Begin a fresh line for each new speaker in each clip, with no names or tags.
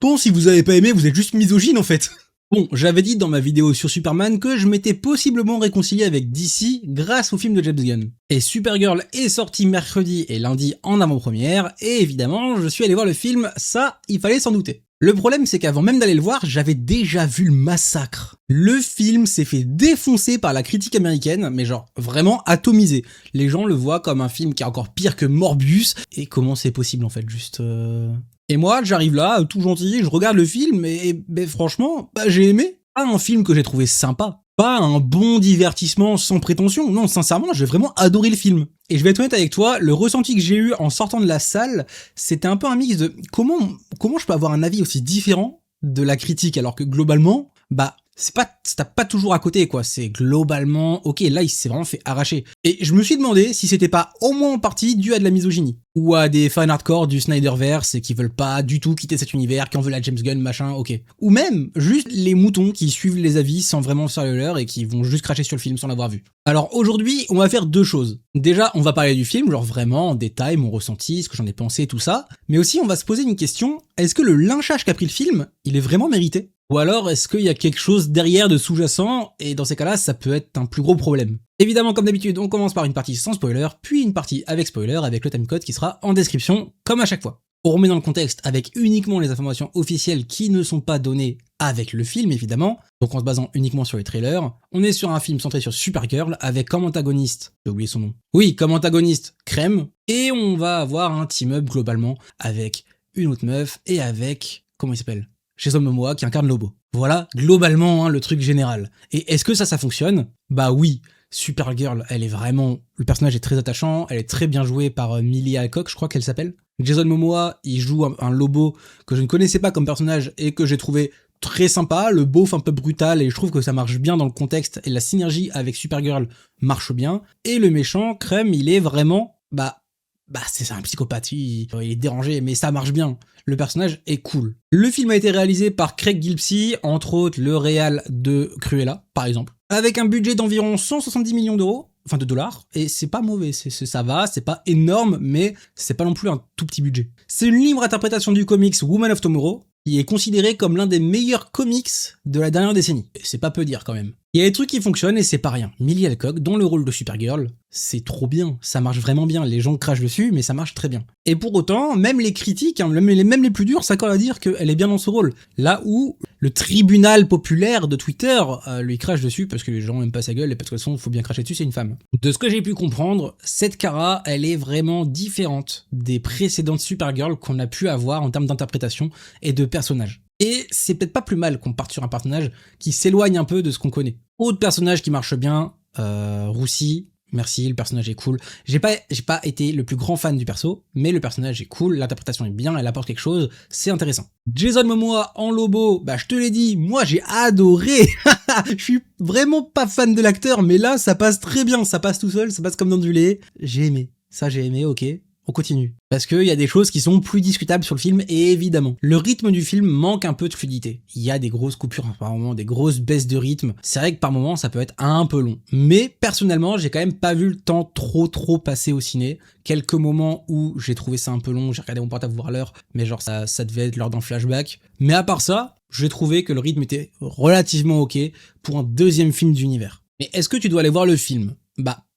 Bon, si vous avez pas aimé, vous êtes juste misogyne en fait. Bon, j'avais dit dans ma vidéo sur Superman que je m'étais possiblement réconcilié avec DC grâce au film de James Gunn. Et Supergirl est sorti mercredi et lundi en avant-première, et évidemment, je suis allé voir le film, ça, il fallait s'en douter. Le problème, c'est qu'avant même d'aller le voir, j'avais déjà vu le massacre. Le film s'est fait défoncer par la critique américaine, mais genre vraiment atomisé. Les gens le voient comme un film qui est encore pire que Morbius, et comment c'est possible en fait, juste... Et moi, j'arrive là, tout gentil, je regarde le film et franchement, j'ai aimé. Pas un film que j'ai trouvé sympa, pas un bon divertissement sans prétention. Non, sincèrement, j'ai vraiment adoré le film. Et je vais être honnête avec toi, le ressenti que j'ai eu en sortant de la salle, c'était un peu un mix de comment je peux avoir un avis aussi différent de la critique alors que globalement, c'est pas, ça tape pas toujours à côté quoi, c'est globalement, ok, là il s'est vraiment fait arracher. Et je me suis demandé si c'était pas au moins en partie dû à de la misogynie, ou à des fans hardcore du Snyderverse qui veulent pas du tout quitter cet univers, qui en veulent à James Gunn, machin, ok. Ou même, juste les moutons qui suivent les avis sans vraiment faire le leur et qui vont juste cracher sur le film sans l'avoir vu. Alors aujourd'hui, on va faire deux choses. Déjà, on va parler du film, genre vraiment en détail, mon ressenti, ce que j'en ai pensé, tout ça. Mais aussi, on va se poser une question, est-ce que le lynchage qu'a pris le film, il est vraiment mérité ? Ou alors, est-ce qu'il y a quelque chose derrière de sous-jacent, et dans ces cas-là, ça peut être un plus gros problème. Évidemment, comme d'habitude, on commence par une partie sans spoiler, puis une partie avec spoiler, avec le timecode qui sera en description, comme à chaque fois. On remet dans le contexte avec uniquement les informations officielles qui ne sont pas données avec le film, évidemment, donc en se basant uniquement sur les trailers. On est sur un film centré sur Supergirl, avec comme antagoniste, j'ai oublié son nom, oui, comme antagoniste, Crème, et on va avoir un team-up globalement, avec une autre meuf, et avec, comment il s'appelle ? Jason Momoa qui incarne Lobo. Voilà, globalement, le truc général. Et est-ce que ça fonctionne ? Bah oui, Supergirl, elle est vraiment... Le personnage est très attachant, elle est très bien jouée par Millie Alcock, je crois qu'elle s'appelle. Jason Momoa, il joue un Lobo que je ne connaissais pas comme personnage et que j'ai trouvé très sympa, le beauf un peu brutal, et je trouve que ça marche bien dans le contexte, et la synergie avec Supergirl marche bien. Et le méchant, Crème, il est vraiment... c'est un psychopathe, il est dérangé, mais ça marche bien. Le personnage est cool. Le film a été réalisé par Craig Gillespie, entre autres le réal de Cruella, par exemple, avec un budget d'environ 170 millions d'euros, enfin de dollars, et c'est pas mauvais, ça va, c'est pas énorme, mais c'est pas non plus un tout petit budget. C'est une libre interprétation du comics Woman of Tomorrow, qui est considéré comme l'un des meilleurs comics de la dernière décennie. Et c'est pas peu dire quand même. Il y a des trucs qui fonctionnent et c'est pas rien. Millie Alcock, dans le rôle de Supergirl, c'est trop bien, ça marche vraiment bien. Les gens crachent dessus, mais ça marche très bien. Et pour autant, même les critiques, même les plus durs, s'accordent à dire qu'elle est bien dans ce rôle. Là où le tribunal populaire de Twitter lui crache dessus parce que les gens aiment pas sa gueule et parce que de toute façon, faut bien cracher dessus, c'est une femme. De ce que j'ai pu comprendre, cette Kara, elle est vraiment différente des précédentes Supergirl qu'on a pu avoir en termes d'interprétation et de personnage. Et c'est peut-être pas plus mal qu'on parte sur un personnage qui s'éloigne un peu de ce qu'on connaît. Autre personnage qui marche bien, Roussi, merci, le personnage est cool. J'ai pas été le plus grand fan du perso, mais le personnage est cool, l'interprétation est bien, elle apporte quelque chose, c'est intéressant. Jason Momoa en Lobo, je te l'ai dit, moi j'ai adoré. Je suis vraiment pas fan de l'acteur, mais là ça passe très bien, ça passe tout seul, ça passe comme dans du lait. J'ai aimé, ok. On continue. Parce qu'il y a des choses qui sont plus discutables sur le film, et évidemment. Le rythme du film manque un peu de fluidité. Il y a des grosses coupures par moments, des grosses baisses de rythme. C'est vrai que par moments, ça peut être un peu long. Mais personnellement, j'ai quand même pas vu le temps trop passer au ciné. Quelques moments où j'ai trouvé ça un peu long, j'ai regardé mon portable voir l'heure, mais genre ça devait être l'heure d'un flashback. Mais à part ça, j'ai trouvé que le rythme était relativement ok pour un deuxième film d'univers. Mais est-ce que tu dois aller voir le film ?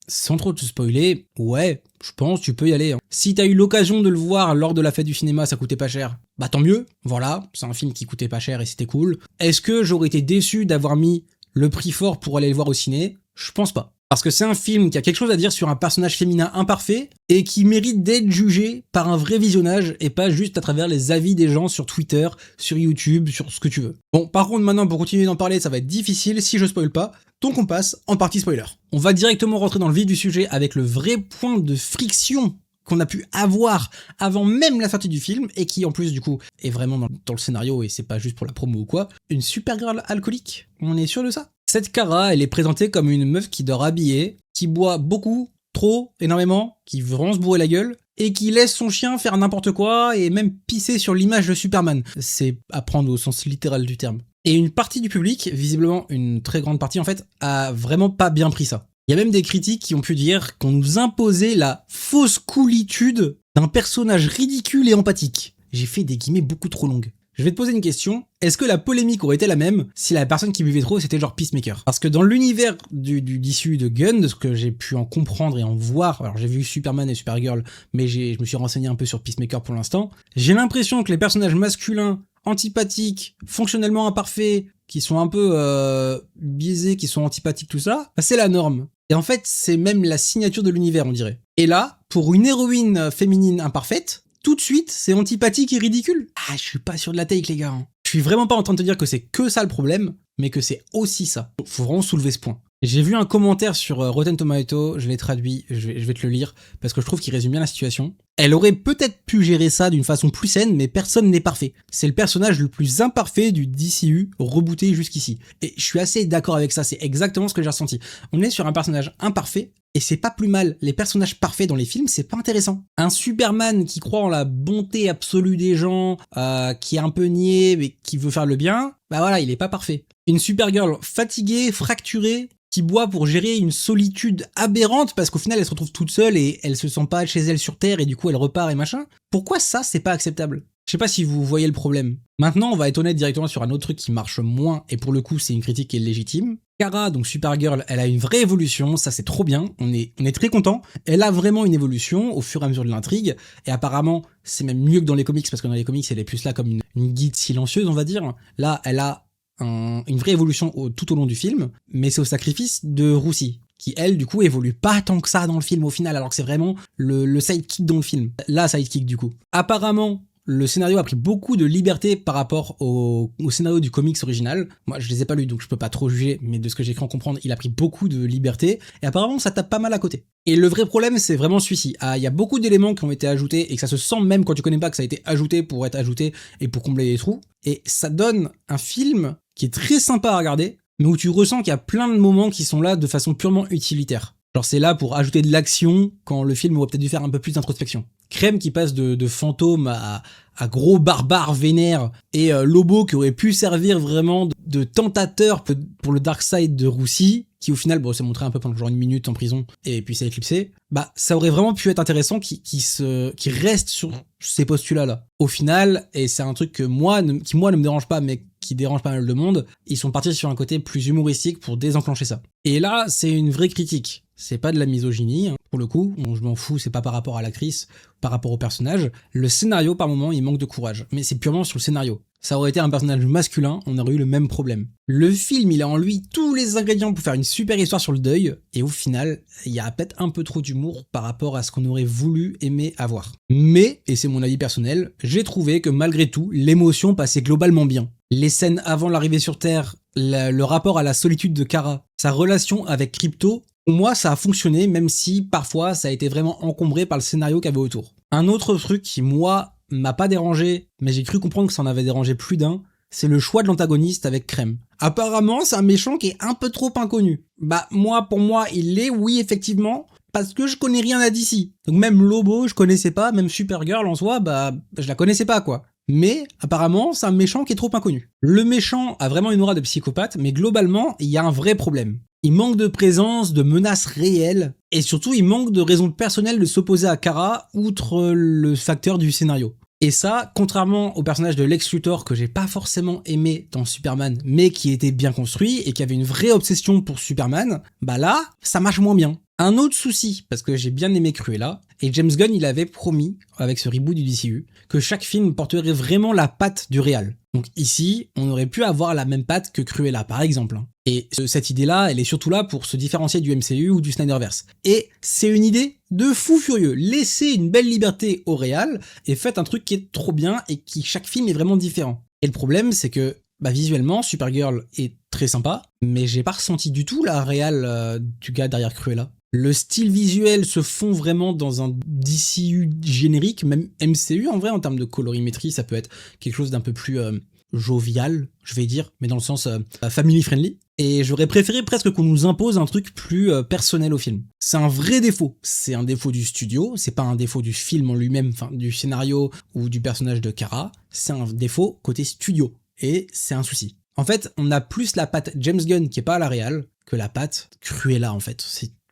Sans trop te spoiler, ouais, je pense tu peux y aller. Si t'as eu l'occasion de le voir lors de la fête du cinéma, ça coûtait pas cher, tant mieux, voilà, c'est un film qui coûtait pas cher et c'était cool. Est-ce que j'aurais été déçu d'avoir mis le prix fort pour aller le voir au ciné ? Je pense pas. Parce que c'est un film qui a quelque chose à dire sur un personnage féminin imparfait et qui mérite d'être jugé par un vrai visionnage et pas juste à travers les avis des gens sur Twitter, sur YouTube, sur ce que tu veux. Bon, par contre maintenant pour continuer d'en parler, ça va être difficile si je spoil pas, donc on passe en partie spoiler. On va directement rentrer dans le vif du sujet avec le vrai point de friction qu'on a pu avoir avant même la sortie du film et qui en plus du coup est vraiment dans le scénario et c'est pas juste pour la promo ou quoi, une Supergirl alcoolique. On est sûr de ça ? Cette Kara, elle est présentée comme une meuf qui dort habillée, qui boit beaucoup, trop, énormément, qui veut vraiment se bourrer la gueule, et qui laisse son chien faire n'importe quoi et même pisser sur l'image de Superman. C'est à prendre au sens littéral du terme. Et une partie du public, visiblement une très grande partie en fait, a vraiment pas bien pris ça. Il y a même des critiques qui ont pu dire qu'on nous imposait la fausse coolitude d'un personnage ridicule et empathique. J'ai fait des guillemets beaucoup trop longues. Je vais te poser une question. Est-ce que la polémique aurait été la même si la personne qui buvait trop c'était genre Peacemaker? Parce que dans l'univers du DCU de Gunn, de ce que j'ai pu en comprendre et en voir, alors j'ai vu Superman et Supergirl, mais je me suis renseigné un peu sur Peacemaker pour l'instant, j'ai l'impression que les personnages masculins antipathiques, fonctionnellement imparfaits, qui sont un peu biaisés, qui sont antipathiques, tout ça, bah, c'est la norme. Et en fait, c'est même la signature de l'univers, on dirait. Et là, pour une héroïne féminine imparfaite, tout de suite, c'est antipathique et ridicule. Ah, je suis pas sûr de la take, les gars. Hein. Je suis vraiment pas en train de te dire que c'est que ça le problème, mais que c'est aussi ça. Faut vraiment soulever ce point. J'ai vu un commentaire sur Rotten Tomato, je l'ai traduit, je vais te le lire, parce que je trouve qu'il résume bien la situation. Elle aurait peut-être pu gérer ça d'une façon plus saine, mais personne n'est parfait. C'est le personnage le plus imparfait du DCU, rebooté jusqu'ici. Et je suis assez d'accord avec ça, c'est exactement ce que j'ai ressenti. On est sur un personnage imparfait, et c'est pas plus mal. Les personnages parfaits dans les films, c'est pas intéressant. Un Superman qui croit en la bonté absolue des gens, qui est un peu niais, mais qui veut faire le bien, bah voilà, il est pas parfait. Une Supergirl fatiguée, fracturée, qui boit pour gérer une solitude aberrante parce qu'au final elle se retrouve toute seule et elle se sent pas chez elle sur Terre et du coup elle repart et machin. Pourquoi ça c'est pas acceptable? Je sais pas si vous voyez le problème. Maintenant on va être honnête directement sur un autre truc qui marche moins et pour le coup c'est une critique qui est légitime. Kara, donc Supergirl, elle a une vraie évolution, ça c'est trop bien, on est très content. Elle a vraiment une évolution au fur et à mesure de l'intrigue et apparemment c'est même mieux que dans les comics parce que dans les comics elle est plus là comme une guide silencieuse on va dire. Là elle a une vraie évolution tout au long du film, mais c'est au sacrifice de Roussi, qui elle du coup évolue pas tant que ça dans le film au final, alors que c'est vraiment le sidekick dans le film. La sidekick du coup. Apparemment, le scénario a pris beaucoup de liberté par rapport au scénario du comics original. Moi, je les ai pas lus, donc je peux pas trop juger, mais de ce que j'ai cru en comprendre, il a pris beaucoup de liberté, et apparemment, ça tape pas mal à côté. Et le vrai problème, c'est vraiment celui-ci. Il y a beaucoup d'éléments qui ont été ajoutés, et que ça se sent même quand tu connais pas que ça a été ajouté pour être ajouté, et pour combler les trous. Et ça donne un film qui est très sympa à regarder, mais où tu ressens qu'il y a plein de moments qui sont là de façon purement utilitaire. Genre c'est là pour ajouter de l'action quand le film aurait peut-être dû faire un peu plus d'introspection. Crème qui passe de fantôme à gros barbare vénère et Lobo qui aurait pu servir vraiment de tentateur pour le Darkseid de Roussi, qui au final s'est montré un peu pendant genre une minute en prison et puis s'est éclipsé. Bah ça aurait vraiment pu être intéressant qui reste sur ces postulats là. Au final, et c'est un truc qui moi ne me dérange pas mais qui dérange pas mal de monde, ils sont partis sur un côté plus humoristique pour désenclencher ça. Et là, c'est une vraie critique. C'est pas de la misogynie, hein, pour le coup. Bon, je m'en fous, c'est pas par rapport à l'actrice, par rapport au personnage. Le scénario, par moment, il manque de courage. Mais c'est purement sur le scénario. Ça aurait été un personnage masculin, on aurait eu le même problème. Le film, il a en lui tous les ingrédients pour faire une super histoire sur le deuil, et au final, il y a peut-être un peu trop d'humour par rapport à ce qu'on aurait voulu aimer avoir. Mais, et c'est mon avis personnel, j'ai trouvé que malgré tout, l'émotion passait globalement bien. Les scènes avant l'arrivée sur Terre, le rapport à la solitude de Kara, sa relation avec Krypto, pour moi ça a fonctionné même si parfois ça a été vraiment encombré par le scénario qu'il y avait autour. Un autre truc qui moi m'a pas dérangé, mais j'ai cru comprendre que ça en avait dérangé plus d'un, c'est le choix de l'antagoniste avec Crème. Apparemment c'est un méchant qui est un peu trop inconnu. Bah pour moi il l'est, oui effectivement, parce que je connais rien à DC. Donc même Lobo je connaissais pas, même Supergirl en soi, je la connaissais pas quoi. Mais apparemment, c'est un méchant qui est trop inconnu. Le méchant a vraiment une aura de psychopathe, mais globalement, il y a un vrai problème. Il manque de présence, de menaces réelles, et surtout, il manque de raisons personnelles de s'opposer à Kara, outre le facteur du scénario. Et ça, contrairement au personnage de Lex Luthor que j'ai pas forcément aimé dans Superman, mais qui était bien construit et qui avait une vraie obsession pour Superman, là, ça marche moins bien. Un autre souci, parce que j'ai bien aimé Cruella, et James Gunn il avait promis, avec ce reboot du DCU, que chaque film porterait vraiment la patte du réal. Donc ici, on aurait pu avoir la même patte que Cruella par exemple. Et cette idée-là, elle est surtout là pour se différencier du MCU ou du Snyderverse. Et c'est une idée de fou furieux. Laissez une belle liberté au réal et faites un truc qui est trop bien et qui chaque film est vraiment différent. Et le problème, c'est que visuellement, Supergirl est très sympa, mais j'ai pas ressenti du tout la réal du gars derrière Cruella. Le style visuel se fond vraiment dans un DCU générique, même MCU en vrai, en termes de colorimétrie, ça peut être quelque chose d'un peu plus jovial, je vais dire, mais dans le sens family friendly. Et j'aurais préféré presque qu'on nous impose un truc plus personnel au film. C'est un vrai défaut. C'est un défaut du studio, c'est pas un défaut du film en lui-même, enfin du scénario ou du personnage de Kara, c'est un défaut côté studio. Et c'est un souci. En fait, on a plus la patte James Gunn qui est pas à la réal que la patte Cruella en fait.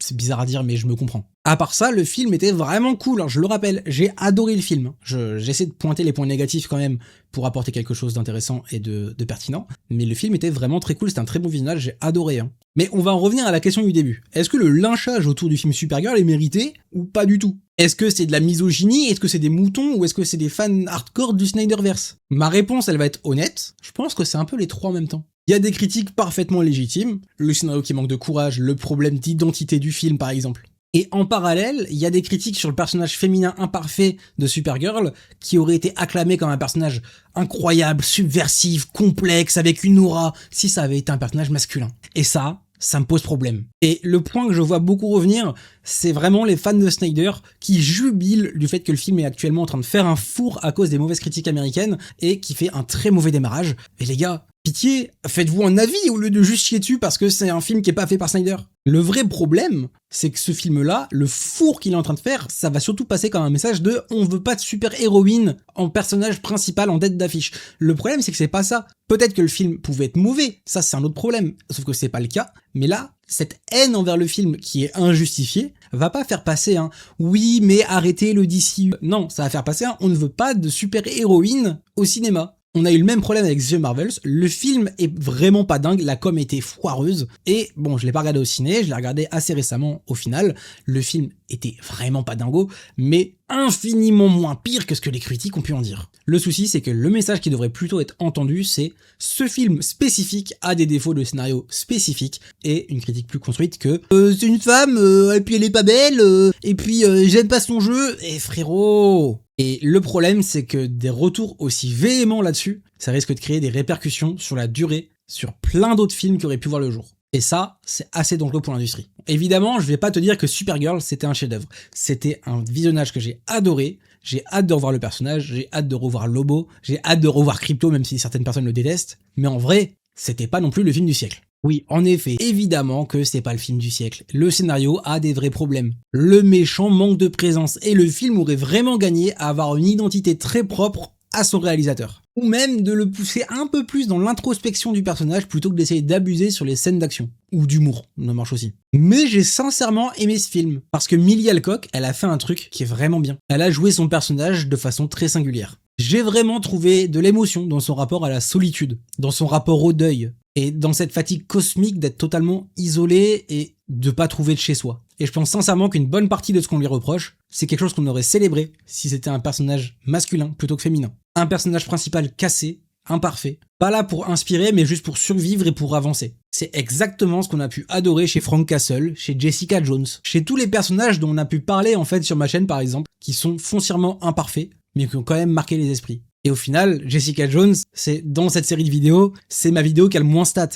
C'est bizarre à dire, mais je me comprends. À part ça, le film était vraiment cool, hein, je le rappelle, j'ai adoré le film. J'essaie de pointer les points négatifs quand même pour apporter quelque chose d'intéressant et de pertinent, mais le film était vraiment très cool, c'était un très bon visionnage, j'ai adoré. Hein. Mais on va en revenir à la question du début. Est-ce que le lynchage autour du film Supergirl est mérité ou pas du tout? Est-ce que c'est de la misogynie? Est-ce que c'est des moutons? Ou est-ce que c'est des fans hardcore du Snyderverse? Ma réponse, elle va être honnête, je pense que c'est un peu les trois en même temps. Il y a des critiques parfaitement légitimes, le scénario qui manque de courage, le problème d'identité du film par exemple. Et en parallèle, il y a des critiques sur le personnage féminin imparfait de Supergirl, qui aurait été acclamé comme un personnage incroyable, subversif, complexe, avec une aura, si ça avait été un personnage masculin. Et ça me pose problème. Et le point que je vois beaucoup revenir, c'est vraiment les fans de Snyder qui jubilent du fait que le film est actuellement en train de faire un four à cause des mauvaises critiques américaines et qui fait un très mauvais démarrage. Et les gars, pitié, faites-vous un avis au lieu de juste chier dessus parce que c'est un film qui est pas fait par Snyder. Le vrai problème, c'est que ce film-là, le four qu'il est en train de faire, ça va surtout passer comme un message de « on veut pas de super-héroïne en personnage principal en tête d'affiche ». Le problème, c'est que c'est pas ça. Peut-être que le film pouvait être mauvais, ça c'est un autre problème, sauf que c'est pas le cas. Mais là, cette haine envers le film qui est injustifiée, va pas faire passer un « oui, mais arrêtez le DCU ». Non, ça va faire passer un « on ne veut pas de super-héroïne au cinéma ». On a eu le même problème avec The Marvels, le film est vraiment pas dingue, la com était foireuse, et bon, je l'ai pas regardé au ciné, je l'ai regardé assez récemment au final, le film était vraiment pas dingo, mais infiniment moins pire que ce que les critiques ont pu en dire. Le souci, c'est que le message qui devrait plutôt être entendu, c'est ce film spécifique a des défauts de scénario spécifiques, et une critique plus construite que c'est une femme, et puis elle est pas belle, et puis j'aime pas son jeu, et frérot. Et le problème, c'est que des retours aussi véhéments là-dessus, ça risque de créer des répercussions sur la durée, sur plein d'autres films qui auraient pu voir le jour. Et ça, c'est assez dangereux pour l'industrie. Évidemment, je vais pas te dire que Supergirl, c'était un chef-d'œuvre. C'était un visionnage que j'ai adoré, j'ai hâte de revoir le personnage, j'ai hâte de revoir Lobo, j'ai hâte de revoir Crypto, même si certaines personnes le détestent. Mais en vrai, c'était pas non plus le film du siècle. Oui, en effet, évidemment que c'est pas le film du siècle. Le scénario a des vrais problèmes. Le méchant manque de présence et le film aurait vraiment gagné à avoir une identité très propre à son réalisateur. Ou même de le pousser un peu plus dans l'introspection du personnage plutôt que d'essayer d'abuser sur les scènes d'action. Ou d'humour, ça marche aussi. Mais j'ai sincèrement aimé ce film, parce que Millie Alcock, elle a fait un truc qui est vraiment bien. Elle a joué son personnage de façon très singulière. J'ai vraiment trouvé de l'émotion dans son rapport à la solitude, dans son rapport au deuil, et dans cette fatigue cosmique d'être totalement isolé et de pas trouver de chez soi. Et je pense sincèrement qu'une bonne partie de ce qu'on lui reproche, c'est quelque chose qu'on aurait célébré si c'était un personnage masculin plutôt que féminin. Un personnage principal cassé, imparfait, pas là pour inspirer mais juste pour survivre et pour avancer. C'est exactement ce qu'on a pu adorer chez Frank Castle, chez Jessica Jones, chez tous les personnages dont on a pu parler en fait sur ma chaîne par exemple, qui sont foncièrement imparfaits, mais qui ont quand même marqué les esprits. Et au final, Jessica Jones, c'est dans cette série de vidéos, c'est ma vidéo qui a le moins stat.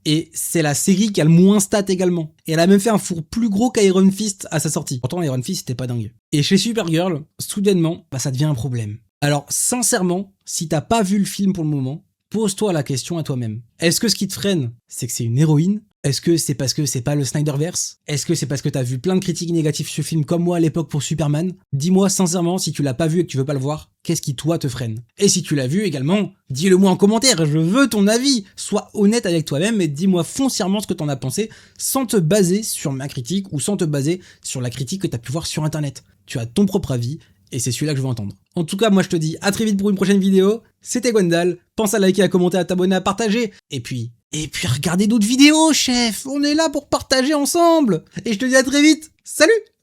Et c'est la série qui a le moins stat également. Et elle a même fait un four plus gros qu'Iron Fist à sa sortie. Pourtant, Iron Fist, c'était pas dingue. Et chez Supergirl, soudainement, ça devient un problème. Alors, sincèrement, si t'as pas vu le film pour le moment, pose-toi la question à toi-même. Est-ce que ce qui te freine, c'est que c'est une héroïne ? Est-ce que c'est parce que c'est pas le Snyderverse ? Est-ce que c'est parce que t'as vu plein de critiques négatives sur le film comme moi à l'époque pour Superman ? Dis-moi sincèrement, si tu l'as pas vu et que tu veux pas le voir, qu'est-ce qui toi te freine ? Et si tu l'as vu également, dis-le moi en commentaire, je veux ton avis. Sois honnête avec toi-même et dis-moi foncièrement ce que t'en as pensé sans te baser sur ma critique ou sans te baser sur la critique que t'as pu voir sur internet. Tu as ton propre avis et c'est celui-là que je veux entendre. En tout cas, moi je te dis à très vite pour une prochaine vidéo. C'était Gwendal, pense à liker, à commenter, à t'abonner, à partager. Et puis regardez d'autres vidéos, chef. On est là pour partager ensemble. Et je te dis à très vite. Salut!